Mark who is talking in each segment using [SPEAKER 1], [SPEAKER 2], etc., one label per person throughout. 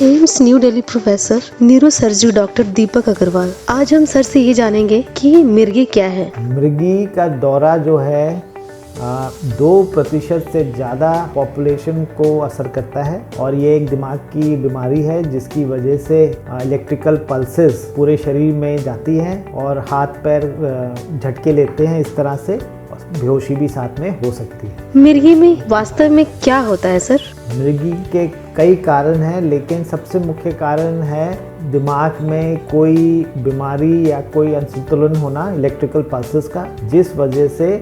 [SPEAKER 1] AIIMS New Delhi professor neuro surgery doctor Deepak Agarwal. आज हम sir से ये जानेंगे कि मिर्गी क्या है।
[SPEAKER 2] मिर्गी का दौरा जो है 2% से ज़्यादा पॉपुलेशन को असर करता है और ये एक दिमाग की बीमारी है जिसकी वजह से इलेक्ट्रिकल पल्सेस पूरे शरीर में जाती हैं और हाथ पैर झटके लेते हैं। इस तरह से बेहोशी भी साथ में हो सकती है।
[SPEAKER 1] मिर्गी में वास्तव में क्या होता है सर?
[SPEAKER 2] मिर्गी के कई कारण हैं, लेकिन सबसे मुख्य कारण है दिमाग में कोई बीमारी या कोई असंतुलन होना इलेक्ट्रिकल पल्सेस का, जिस वजह से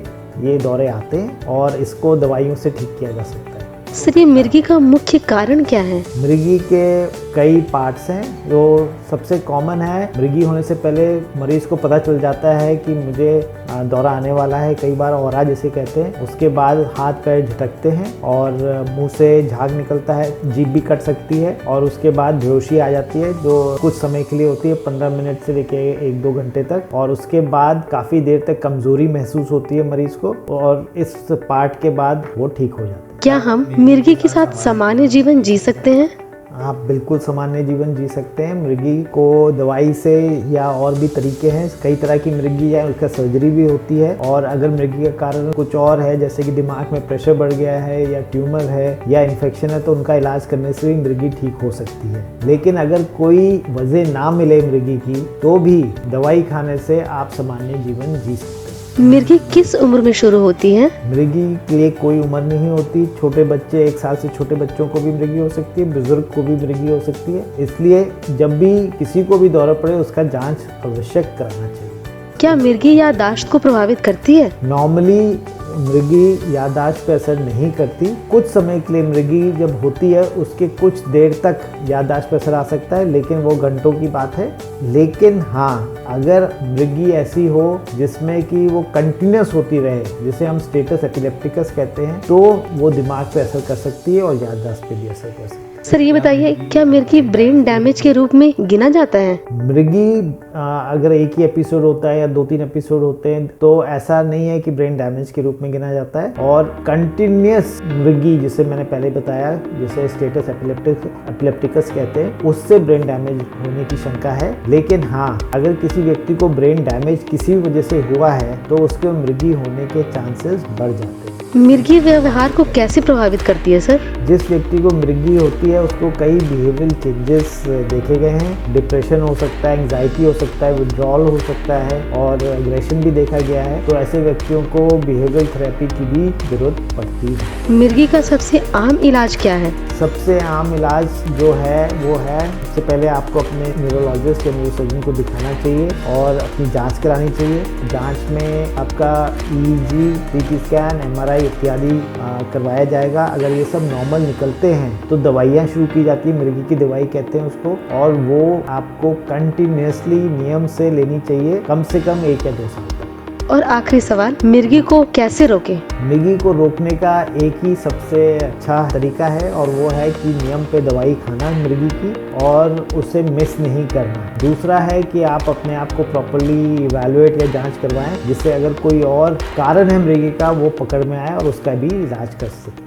[SPEAKER 2] ये दौरे आते हैं और इसको दवाइयों से ठीक किया जा सकता है।
[SPEAKER 1] सर, ये मिर्गी का मुख्य कारण क्या है?
[SPEAKER 2] मिर्गी के कई पार्ट्स हैं। जो सबसे कॉमन है, मिर्गी होने से पहले मरीज को पता चल जाता है कि मुझे दौरा आने वाला है, कई बार औरा जिसे कहते हैं। उसके बाद हाथ पैर झटकते हैं और मुंह से झाग निकलता है, जीभ भी कट सकती है और उसके बाद बेहोशी आ जाती है जो कुछ समय के लिए होती है, 15 मिनट से लेके 1-2 घंटे तक। और उसके बाद काफ़ी देर तक कमजोरी महसूस होती है मरीज को और इस पार्ट के बाद वो ठीक हो जाता है।
[SPEAKER 1] क्या हम मिर्गी के साथ सामान्य जीवन जी सकते हैं?
[SPEAKER 2] आप बिल्कुल सामान्य जीवन जी सकते हैं। मिर्गी को दवाई से या और भी तरीके हैं, कई तरह की मिर्गी है, उसका सर्जरी भी होती है। और अगर मिर्गी का कारण कुछ और है, जैसे कि दिमाग में प्रेशर बढ़ गया है या ट्यूमर है या इन्फेक्शन है, तो उनका इलाज करने से भी मिर्गी ठीक हो सकती है। लेकिन अगर कोई वजह ना मिले मिर्गी की, तो भी दवाई खाने से आप सामान्य जीवन जी सकते हैं।
[SPEAKER 1] मिर्गी किस उम्र में शुरू होती है?
[SPEAKER 2] मिर्गी के लिए कोई उम्र नहीं होती। छोटे बच्चे, 1 साल से छोटे बच्चों को भी मिर्गी हो सकती है, बुजुर्ग को भी मिर्गी हो सकती है। इसलिए जब भी किसी को भी दौरा पड़े, उसका जांच आवश्यक कराना चाहिए।
[SPEAKER 1] क्या मिर्गी याददाश्त को प्रभावित करती है?
[SPEAKER 2] नॉर्मली मिर्गी याददाश्त पे असर नहीं करती। कुछ समय के लिए मिर्गी जब होती है, उसके कुछ देर तक याददाश्त पे असर आ सकता है, लेकिन वो घंटों की बात है। लेकिन हाँ, अगर मिर्गी ऐसी हो जिसमें कि वो कंटिन्यूस होती रहे, जिसे हम स्टेटस एपिलेप्टिकस कहते हैं, तो वो दिमाग पे असर कर सकती है और याददाश्त पे भी असर कर सकती है।
[SPEAKER 1] सर, ये बताइए, क्या मिर्गी ब्रेन डैमेज के रूप में गिना जाता है?
[SPEAKER 2] मिर्गी अगर एक ही एपिसोड होता है या 2-3 एपिसोड होते हैं, तो ऐसा नहीं है कि ब्रेन डैमेज के रूप में गिना जाता है। और कंटिन्यूस मिर्गी, जिसे मैंने पहले बताया, जिसे स्टेटस एपिलेप्टिकस कहते हैं, उससे ब्रेन डैमेज होने की शंका है। लेकिन हाँ, अगर किसी व्यक्ति को ब्रेन डैमेज किसी वजह से हुआ है, तो उसके मिर्गी होने के चांसेस बढ़ जाते हैं।
[SPEAKER 1] मिर्गी व्यवहार को कैसे प्रभावित करती है सर?
[SPEAKER 2] जिस व्यक्ति को मिर्गी होती है, उसको कई बिहेवियरल चेंजेस देखे गए हैं। डिप्रेशन हो सकता है, एंजाइटी हो सकता है, विड्रॉल हो सकता है और एग्रेशन भी देखा गया है। तो ऐसे व्यक्तियों को बिहेवियरल थेरेपी की भी जरूरत पड़ती है।
[SPEAKER 1] मिर्गी का सबसे आम इलाज क्या है?
[SPEAKER 2] सबसे आम इलाज जो है वो है, सबसे पहले आपको अपने न्यूरोलॉजिस्ट या न्यूरोसर्जन को दिखाना चाहिए और अपनी जांच करानी चाहिए। जांच में आपका EEG, CT स्कैन, MRI इत्यादि करवाया जाएगा। अगर ये सब नॉर्मल निकलते हैं, तो दवाइयाँ शुरू की जाती है, मिर्गी की दवाई कहते हैं उसको, और वो आपको कंटिन्यूसली नियम से लेनी चाहिए, कम से कम 1 या 2 साल तक।
[SPEAKER 1] और आखिरी सवाल, मिर्गी को कैसे रोकें?
[SPEAKER 2] मिर्गी को रोकने का एक ही सबसे अच्छा तरीका है और वो है कि नियम पे दवाई खाना मिर्गी की और उसे मिस नहीं करना। दूसरा है कि आप अपने आप को प्रॉपर्ली इवैल्यूएट या जांच करवाएं, जिससे अगर कोई और कारण है मिर्गी का, वो पकड़ में आए और उसका भी इलाज कर सकें।